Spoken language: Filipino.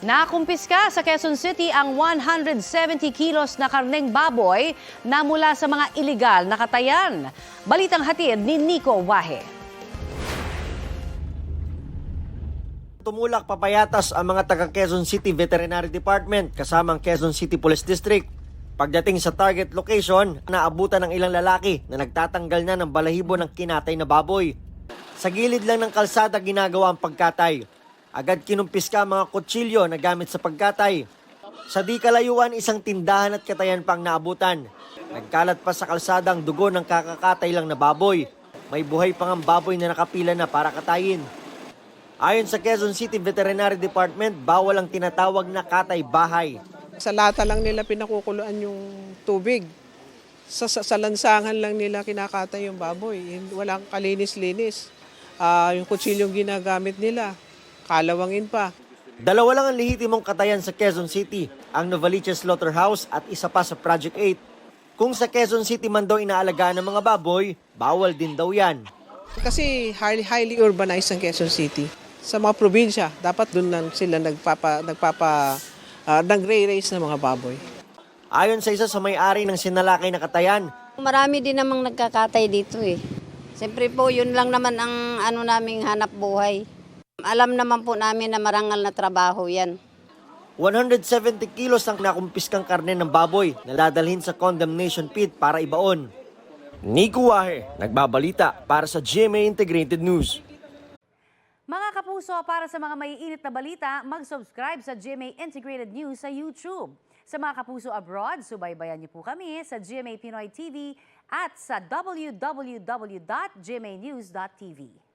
Nakumpiska sa Quezon City ang 170 kilos na karneng baboy na mula sa mga iligal na katayan. Balitang hatid ni Nico Wahe. Tumulak papayatas ang mga taga Quezon City Veterinary Department kasama ang Quezon City Police District. Pagdating sa target location, naabutan ng ilang lalaki na nagtatanggal na ng balahibo ng kinatay na baboy. Sa gilid lang ng kalsada ginagawa ang pagkatay. Agad kinumpiska ang mga kutsilyo na gamit sa pagkatay. Sa di kalayuan, isang tindahan at katayan pang naabutan. Nagkalat pa sa kalsada ang dugo ng kakakatay lang na baboy. May buhay pang ang baboy na nakapila na para katayin. Ayon sa Quezon City Veterinary Department, bawal ang tinatawag na katay bahay. Sa lata lang nila pinakukuluan yung tubig. Sa lansangan lang nila kinakatay yung baboy. Walang kalinis-linis. Yung kutsilyong ginagamit nila, kalawangin pa. Dalawa lang ang lehitimong katayan sa Quezon City, ang Novaliches Slaughterhouse at isa pa sa Project 8. Kung sa Quezon City man daw inaalagaan ng mga baboy, bawal din daw yan. Kasi highly urbanized ang Quezon City. Sa mga probinsya, dapat doon lang sila nag-raise ng mga baboy. Ayon sa isa sa may-ari ng sinalakay na katayan, Marami din namang nagkakatay dito eh. Siyempre po, yun lang naman ang naming hanap buhay. Alam naman po namin na marangal na trabaho yan. 170 kilos ang nakumpiskang karne ng baboy na dadalhin sa condemnation pit para ibaon. Nico Wahe, nagbabalita para sa GMA Integrated News. Mga kapuso, para sa mga maiinit na balita, mag-subscribe sa GMA Integrated News sa YouTube. Sa mga kapuso abroad, subaybayan niyo po kami sa GMA Pinoy TV at sa www.gmanews.tv.